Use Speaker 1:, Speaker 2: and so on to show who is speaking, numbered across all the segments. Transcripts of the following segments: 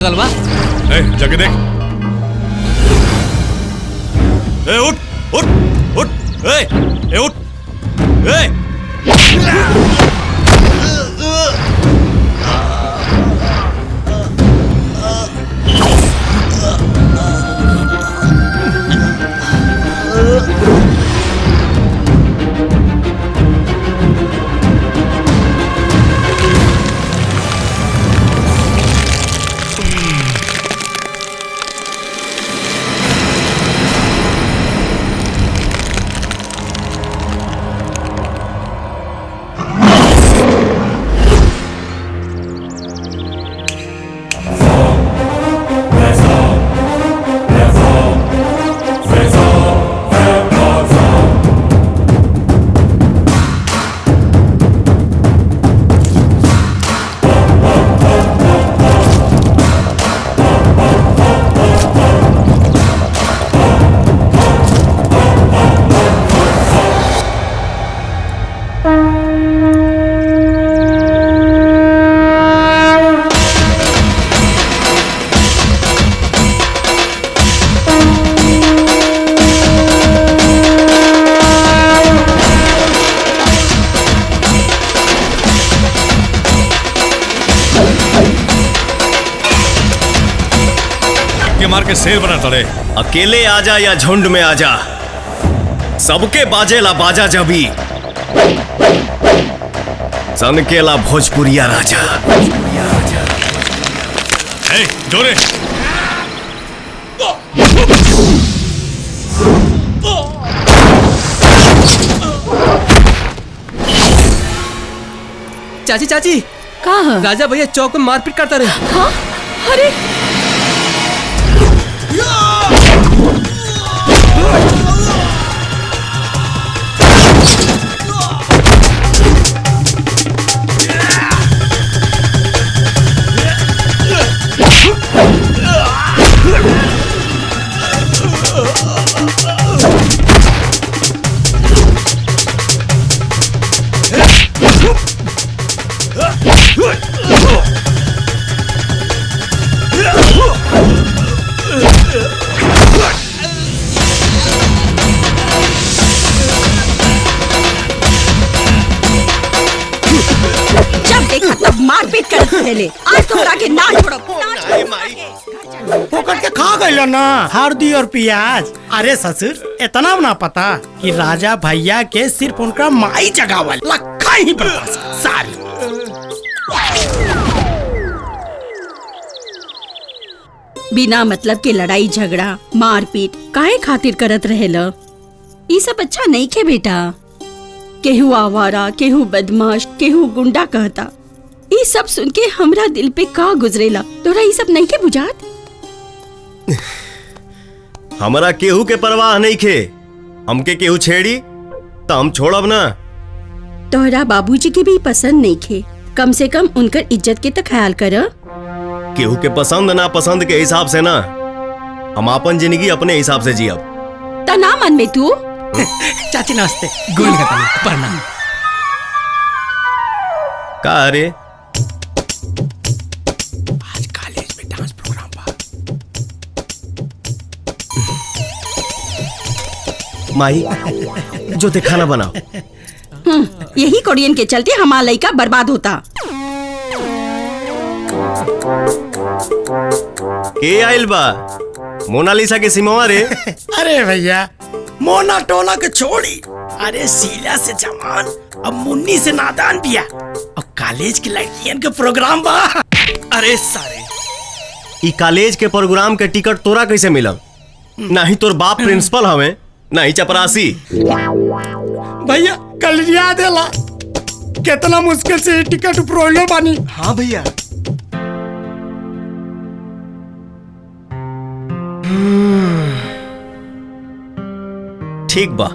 Speaker 1: गलबा
Speaker 2: जगह देख। उठ उठ उठ उठ। मार के शेर बना तड़े।
Speaker 3: अकेले आजा या झुंड में आजा, सबके बाजेला बाजा जबी, सनकेला भोजपुरिया राजा।
Speaker 2: जोरे
Speaker 1: चाची चाची
Speaker 4: कहाँ?
Speaker 1: राजा भैया चौक में मारपीट करता रहे।
Speaker 4: हाँ? अरे मारपीट कर पहले, आज तुमरा के ना छोड़ो।
Speaker 5: पकड़ के खा गइलो ना हल्दी और प्याज। अरे ससुर इतना ना पता कि राजा भैया के सिर्फ उनका माई जगावल लखा ही बर्दाश्त सारी।
Speaker 4: बिना मतलब के लड़ाई झगड़ा मारपीट काहे खातिर करत रहेला? ये सब अच्छा नहीं के बेटा। केहू आवारा, केहू बदमाश, केहू गुंडा कहता। ये सब सुन के हमरा दिल पे का गुजरेला। तोरा ये सब नहीं के बुझात?
Speaker 3: हमरा केहू के परवाह नहीं खे। हमके केहू छेड़ी तो हम छोड़ब ना।
Speaker 4: तोहरा बाबूजी के भी पसंद नहीं खे, कम से कम उनकर इज्जत के तो ख्याल कर।
Speaker 3: केहू के पसंद ना पसंद के हिसाब से ना, हम अपन जिंदगी अपने हिसाब से जियब।
Speaker 4: ता ना मन में तू
Speaker 5: चाची नमस्ते। गुण प्रणाम।
Speaker 3: का अरे
Speaker 5: आज कॉलेज में डांस प्रोग्राम बा।
Speaker 3: माही जो ते खाना बनाओ।
Speaker 4: यही कोरियन के चलते हमारा लड़का बर्बाद होता।
Speaker 3: के आइल बा? मोनालिसा के सिमवा रे।
Speaker 5: अरे भैया मोना टोला के छोड़ी, अरे शीला से जवान अब मुन्नी से नादान बिया। अब कॉलेज की लड़कियन के प्रोग्राम बा।
Speaker 3: अरे सारे ई कॉलेज के प्रोग्राम के टिकट तोरा कैसे मिलल? नहीं तोर बाप प्रिंसिपल हवे, नहीं चपरासी।
Speaker 5: भैया कल याद देला कितना मुश्किल से टिकट प्रोलो बानी।
Speaker 3: हाँ भैया। ठीक बा।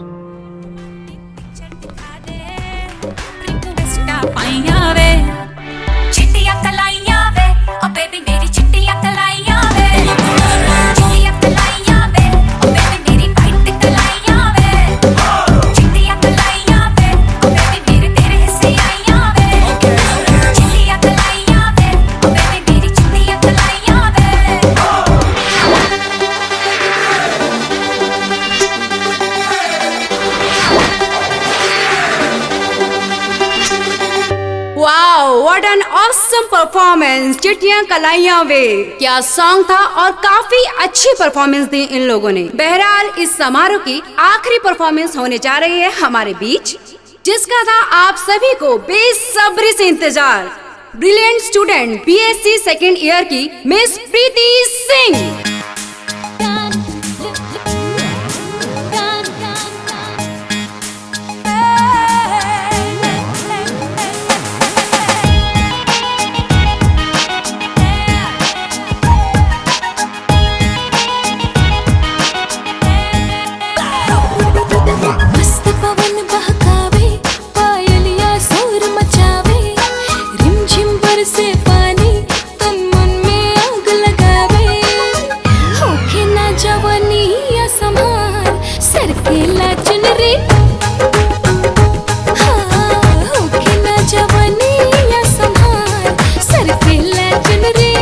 Speaker 6: ऑसम परफॉर्मेंस, चिट्ठियां कलाइयां वे, क्या सॉन्ग था और काफी अच्छी परफॉर्मेंस दी इन लोगों ने। बहरहाल इस समारोह की आखिरी परफॉर्मेंस होने जा रही है हमारे बीच, जिसका था आप सभी को बेसब्री से इंतजार। Brilliant student BSc second year की मिस प्रीति सिंह।
Speaker 7: से पानी तन मन में आग लगावे, होके ना जवानी या समार सर के लाचन रे। हाँ, होके ना जवानी या समार सर के लाचन रे।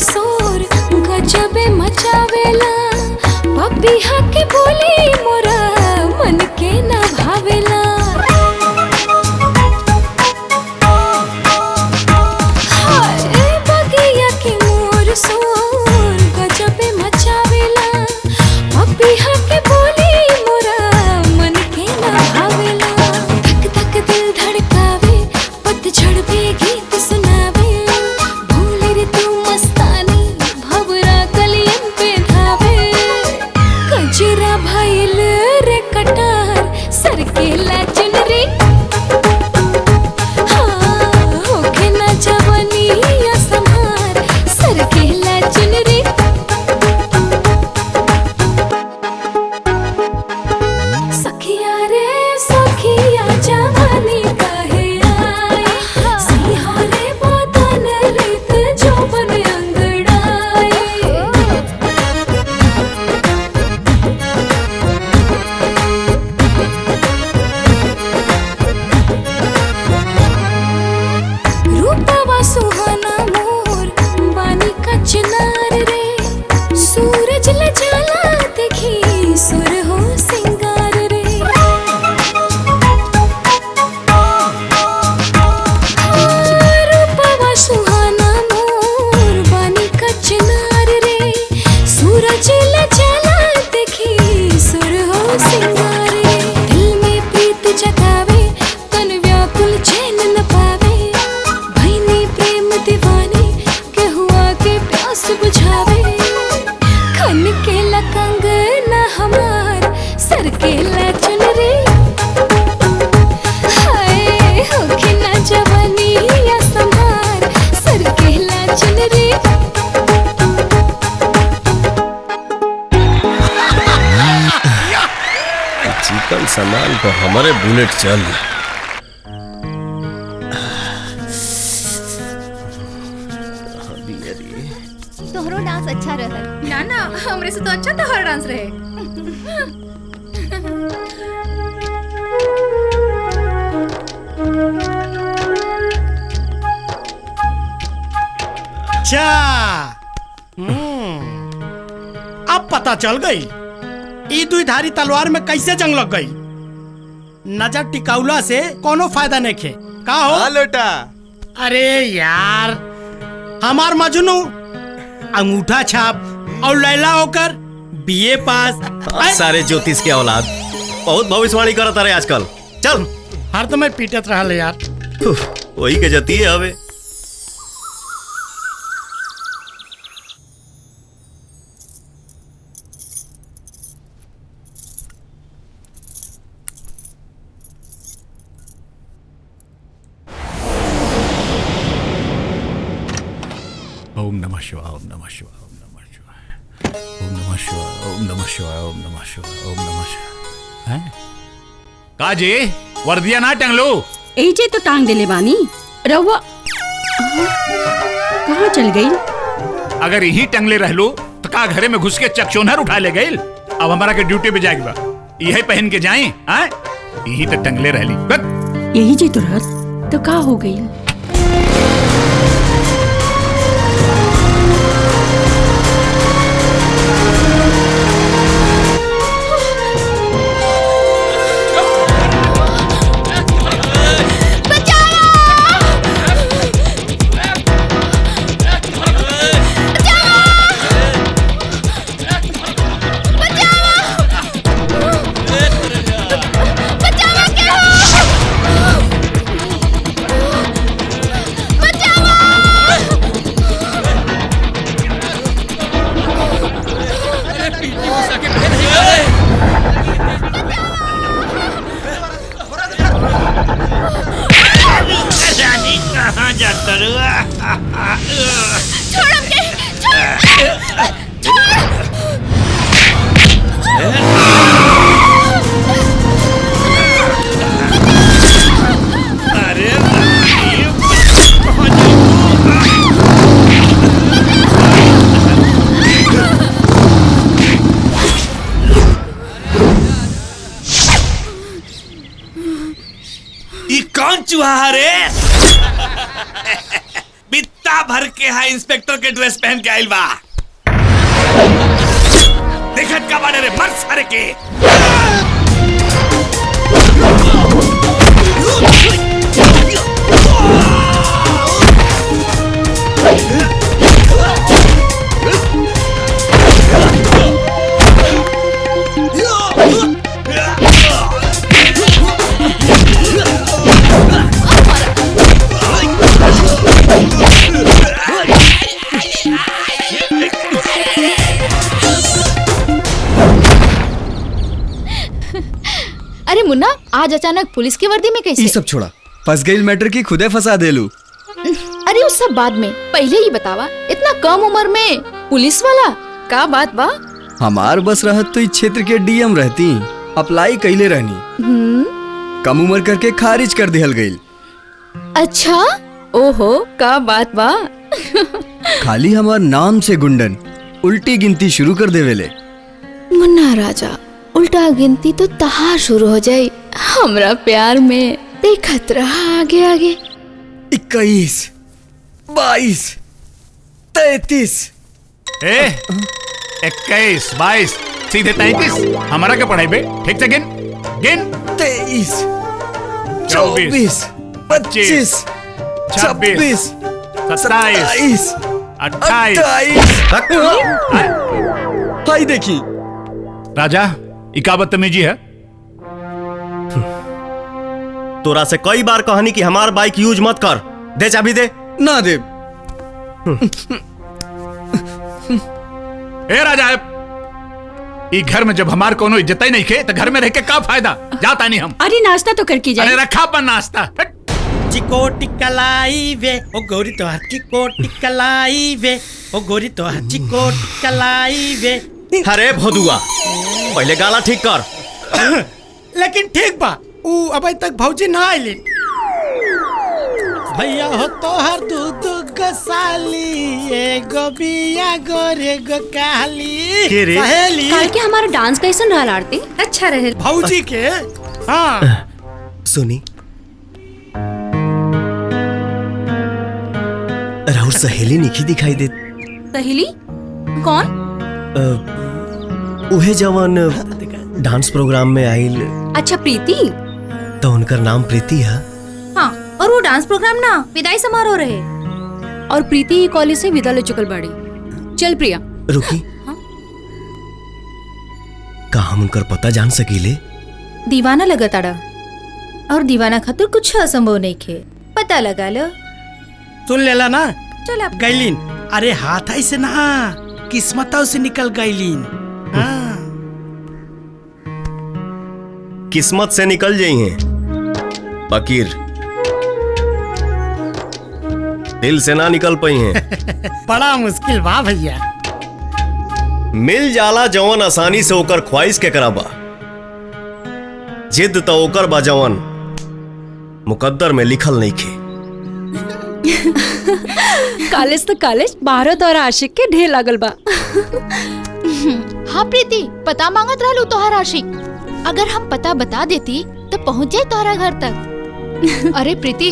Speaker 7: सोर गजबे मचावेला, पपिहा के बोली मोरा मन के ना भावेला। हाय बगिया के मोर सोर गजबे मचावेला, पपिहा के बोली मोरा मन के ना भावेला। धक धक दिल धड़कावे, पतझड़ पे गीत सुनावे, कजरा भइल रे कटार सर के लाचन रे। हाँ, होके ना जवानी या समार सर के लाचन रे। सखिया रे सखिया जवानी काहे आई, सिंहा रे बदन रित जौवन अंगड़ाई। रूपवा सुहाना मोर बानी का चिनार रे, सूरज ल जाला देखी सुर हो सिंगार रे। रूपवा सुहाना मोर बानी का चिनार रे, सूरज ल जाला देखी सुर हो सिंगार रे। दिल में प्रीत जगावे तन व्याकुल चैन न पावे, दीवानी के हुआ के प्यास बुझावे। खन के लकंग न हमार सर के लाचन रे। हाय होके ना जवानी या संभार सर के लाचन रे।
Speaker 3: चिकन सामान तो हमारे बुलेट चल।
Speaker 8: तोहरो डांस अच्छा रहल।
Speaker 9: ना ना, हमरे से तो अच्छा तोहर डांस रहे।
Speaker 5: अच्छा, अब पता चल गई ई दुधारी तलवार में कैसे जंग लग गई। नजर टिकाउला से कोनो फायदा नहीं खे। का हो
Speaker 10: लोटा?
Speaker 5: अरे यार, हमार मजनू अंगूठा छाप और लैला होकर बीए पास।
Speaker 3: सारे ज्योतिष के औलाद बहुत भविष्यवाणी करत रहे आजकल। चल
Speaker 5: हर तो मैं पीटत रहा यार।
Speaker 3: वही के जती है हवे।
Speaker 2: ओम नमः शिवाय, ओम नमः शिवाय, ओम नमः शिवाय, ओम नमः शिवाय, ओम नमः शिवाय, ओम नमः शिवाय, ओम नमः शिवाय। हैं? काजी वर्दिया ना टंग लो।
Speaker 4: एजे तो टांग देले बानी। रहुआ कहाँ चल गई?
Speaker 2: अगर यही टंगले रह लो तो का घरे में घुस के चकचोनहर उठा ले गई। अब हमारा के ड्यूटी पे जाएगी बा, यही पहन के जाए। यही तो टंगले रह ली।
Speaker 4: यही जी तो रात तो का हो गई।
Speaker 10: चूहा रे बित्ता भर के है इंस्पेक्टर के ड्रेस पहन के आइल बा। देखत का बाड़े रे मर सारे के।
Speaker 8: अरे मुन्ना, आज अचानक पुलिस की वर्दी में कैसे?
Speaker 1: ये सब छोड़ा, फंस गई मैटर की खुदे फंसा दे लू।
Speaker 8: अरे उस सब बाद में, पहले ही बतावा, इतना कम उम्र में पुलिस वाला का बात बा?
Speaker 1: हमार बस रहत तो इस क्षेत्र के डीएम रहती, अप्लाई कैले रहनी, कम उम्र करके खारिज कर दिहल गई।
Speaker 8: अच्छा, ओहो, का बात बा?
Speaker 1: खाली हमार नाम से गुंडन उल्टी गिनती शुरू कर देवेले।
Speaker 8: मुन्ना राजा, उल्टा गिनती तो तहार शुरू हो जाए हमरा प्यार में। देखत रहा आगे आगे।
Speaker 1: 21, 22, 33।
Speaker 2: 21, 22, सीधे 33। हमारा क्या पढ़ाई बे? ठीक से गिन गिन।
Speaker 1: 23, 24, 25, 26, 27, 28। हाय देखी
Speaker 2: राजा, इका बदतमीजी है।
Speaker 3: तोरा से कई बार कहनी कि हमार बाइक यूज मत कर। दे चाबी दे।
Speaker 1: ना दे।
Speaker 2: ए राजा, ई घर में जब हमार कोनो इज्जत ही नहीं खे तो घर में रह के का फायदा? जाता नहीं हम।
Speaker 4: अरे नाश्ता तो करके जाए।
Speaker 2: अरे रखा अपन नाश्ता।
Speaker 5: चिकोटी कलाई वे ओ गोरी तो हर चिकोटी कलाई वे ओ गोरी तो हर चिकोटी कलाई वे।
Speaker 3: अरे भोदुआ, पहले गाला ठीक कर।
Speaker 5: लेकिन ठीक बा, ऊ अभी तक भौजी ना आइली। भैया हो तो हर दूध गसाली, एगो बिया गोरे गो काली।
Speaker 3: के रे?
Speaker 5: सहेली।
Speaker 6: कल के हमारा डांस कैसन रहा आरती?
Speaker 9: अच्छा रहे।
Speaker 5: भौजी के। हाँ
Speaker 3: सुनी, राहुल सहेली निखी दिखाई दे।
Speaker 6: सहेली? कौन?
Speaker 3: उहे जवान डांस प्रोग्राम में आइल।
Speaker 6: अच्छा, प्रीति।
Speaker 3: तो उनकर नाम प्रीति है।
Speaker 6: हाँ, और वो डांस प्रोग्राम ना विदाई समारोह रहे। और प्रीति कॉलेज से विदा ले चुकल बाड़ी। चल प्रिया।
Speaker 3: रुकी।
Speaker 6: हाँ?
Speaker 3: का हम उनकर पता जान सकीले?
Speaker 9: दीवाना लगताड़ा, और दीवाना खातिर कुछ असंभव नहीं खे। पता लगा लो।
Speaker 5: सुन लेला ना?
Speaker 9: चल आप
Speaker 5: गैलीन। अरे हाथ ऐसे ना, किस्मतों से निकल गईलीन। हाँ।
Speaker 3: किस्मत से निकल जाई हैं, फकीर दिल से ना निकल पाई हैं।
Speaker 5: बड़ा मुश्किल बा भैया।
Speaker 3: मिल जाला जवन आसानी से ओकर ख्वाहिश के कराबा, जिद तो ओकर बा जवन मुकद्दर में लिखल नहीं खे।
Speaker 6: कॉलेज तो कॉलेज, बाहर तो आशिक के ढेर लागल बा।
Speaker 8: हाँ प्रीति, पता मांगत रहलू तोहर आशिक। अगर हम पता बता देती तो पहुँच जाए तोहरा घर तक। अरे प्रीति,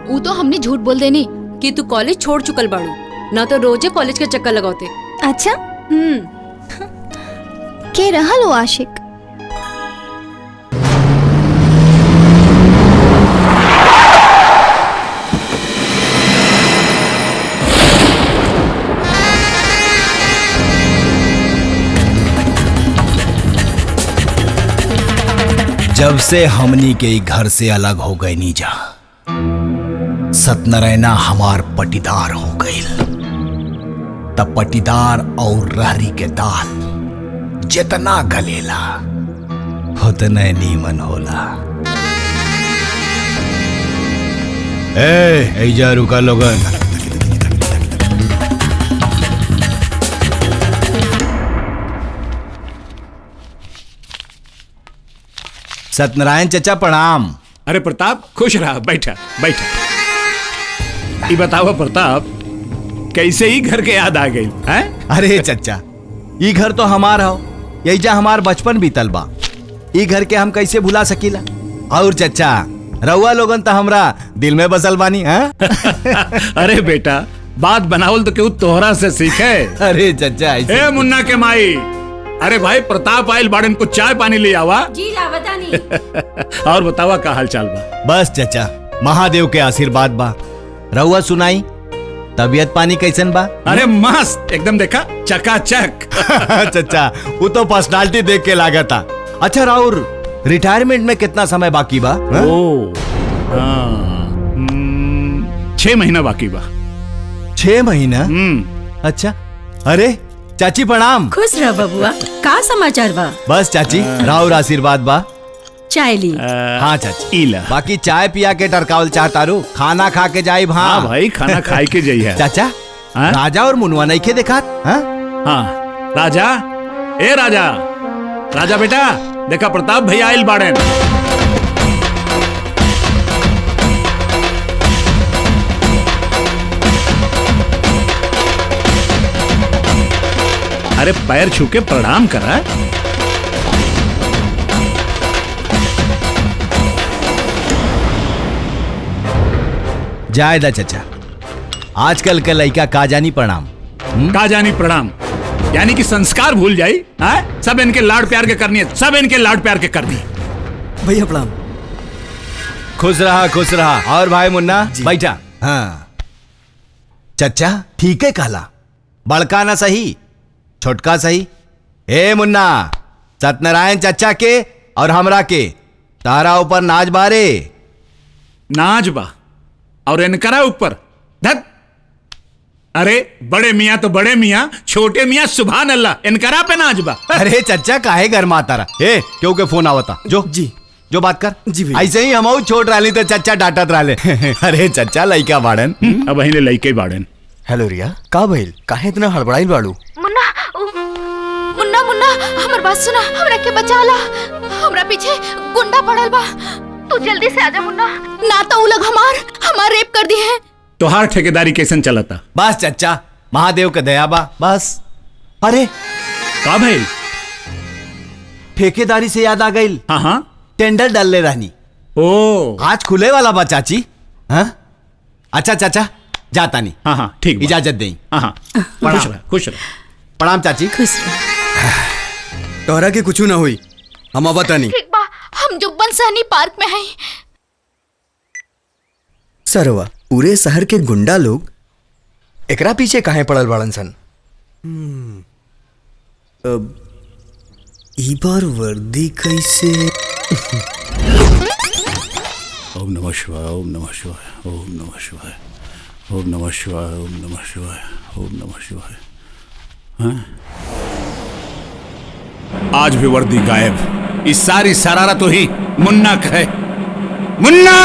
Speaker 8: वो तो हमने झूठ बोल देनी
Speaker 6: कि तू कॉलेज छोड़ चुकल बाड़ू, ना तो रोजे कॉलेज के चक्कर लगाते।
Speaker 11: अच्छा के रहल वो आशिक?
Speaker 12: जब से हमनी के घर से अलग हो गए नीजा, सत्यनारायणा हमार पटीदार हो गई। तब पटीदार और रहरी के दाल जितना गलेला उतना नीमन होला। ऐजा रुका लोगन। सत्यनारायण चचा प्रणाम।
Speaker 2: अरे प्रताप, खुश रहा, बैठा बैठा। ये बताओ प्रताप, कैसे ही घर के याद आ गई है?
Speaker 12: अरे चचा, ये घर तो हमार हो, यही जा हमार बचपन बीतल बा। ये घर के हम कैसे भुला सकीला? और चचा, रउआ लोगन तो हमरा दिल में बसल बानी।
Speaker 2: अरे बेटा, बात बनावल तो क्यों तोहरा से सीखे।
Speaker 12: अरे चचा,
Speaker 2: ए मुन्ना के माई, अरे भाई प्रताप आयल बाड़न को चाय पानी ले आवा।
Speaker 4: जी लावता नहीं।
Speaker 2: और बतावा का हाल चाल बा?
Speaker 12: बस चचा, महादेव के आशीर्वाद बा। रउआ सुनाई, तबियत पानी कैसन बा?
Speaker 2: अरे मस्त, एकदम देखा चकाचक।
Speaker 12: चचा, वो तो पर्सनालिटी देख के लागता। अच्छा राउर, रिटायरमेंट में कितना समय बाकी बा?
Speaker 2: 6 महीना बाकी बा।
Speaker 12: 6 महीना? अच्छा। अरे चाची प्रणाम।
Speaker 4: खुश रह बबुआ, का समाचार बा?
Speaker 12: बस चाची, राउर आशीर्वाद बा।
Speaker 4: चाय ली?
Speaker 12: हाँ चाची।
Speaker 2: इला।
Speaker 12: बाकी चाय पिया के टरकावल चाहतारू, खाना खा के जाई।
Speaker 2: हाँ भाई, खाना खाई के जाई है।
Speaker 12: चाचा, राजा और मुनवा नहीं के देखा?
Speaker 2: हाँ राजा, ए राजा, राजा बेटा, देखा प्रताप भैया आयल बाड़े। अरे पैर छू के प्रणाम करा।
Speaker 12: जायदा चचा, आजकल के लड़का का जानी प्रणाम।
Speaker 2: का जानी प्रणाम, यानी कि संस्कार भूल जाई। सब इनके लाड प्यार के करनी है, सब इनके लाड प्यार के करनी है।
Speaker 1: भैया प्रणाम।
Speaker 12: खुश रहा, खुश रहा। और भाई मुन्ना बैठा। हाँ चचा, ठीक है कहला, बड़का ना सही, छोटका सही। ए मुन्ना, सत्यनारायण चचा के और हमरा के तारा ऊपर नाच बारे।
Speaker 2: नाच बा और इनकरा ऊपर धत। अरे बड़े मियाँ तो बड़े मियाँ, छोटे मियाँ सुभान अल्लाह, इनकरा पे नाच बा।
Speaker 12: अरे चचा, काहे घर माता रहा? ए क्यों के फोन आवता? जो
Speaker 1: जी
Speaker 12: जो बात कर।
Speaker 1: जी भैया।
Speaker 12: ऐसे ही हम छोट रही तो चचा डांटत रहे। अरे चचा, लइका बाड़न।
Speaker 2: अब अही लइके बाड़न।
Speaker 1: हेलो रिया, का भइल? काहे इतना हड़बड़ाइल बाड़ू?
Speaker 8: मुन्ना, मुन्ना मुन्ना हमर बात सुना, हमरा के बचा ला। हमरा पीछे गुंडा पड़ल बा, तू जल्दी से आजा मुन्ना, ना तो उ लोग हमार रेप कर दी है।
Speaker 2: तोहार ठेकेदारी कैसन चलता?
Speaker 12: बस चचा, महादेव के दया बा बस। अरे
Speaker 2: का भइल?
Speaker 12: ठेकेदारी से याद आ गई।
Speaker 2: हाँ हाँ,
Speaker 12: टेंडर डाल ले रहनी।
Speaker 2: ओ,
Speaker 12: आज खुले वाला बा चाची। हाँ अच्छा चाचा, जाता नहीं।
Speaker 2: हाँ हाँ ठीक,
Speaker 12: इजाजत दें।
Speaker 2: हाँ हाँ, खुश रह, खुश रह।
Speaker 12: प्रणाम चाची।
Speaker 4: खुश रह।
Speaker 1: तोहरा के कुछ ना हुई, हम आवता नहीं।
Speaker 8: ठीक बा, हम जुब्बन सहनी पार्क में हैं।
Speaker 1: सरवा, पूरे शहर के गुंडा लोग एकरा पीछे काहे पड़ल बाड़न सन? अब ई बार वर्दी कैसे?
Speaker 2: ओम नमः शिवाय, ओम नमः शिवाय, ओम नमः शिवाय, ओम नमः शिवाय, ओम नमः शिवाय, ओम नमः शिवाय। हाँ? आज भी वर्दी गायब। इस सारी शरारत तो ही मुन्ना का है। मुन्ना!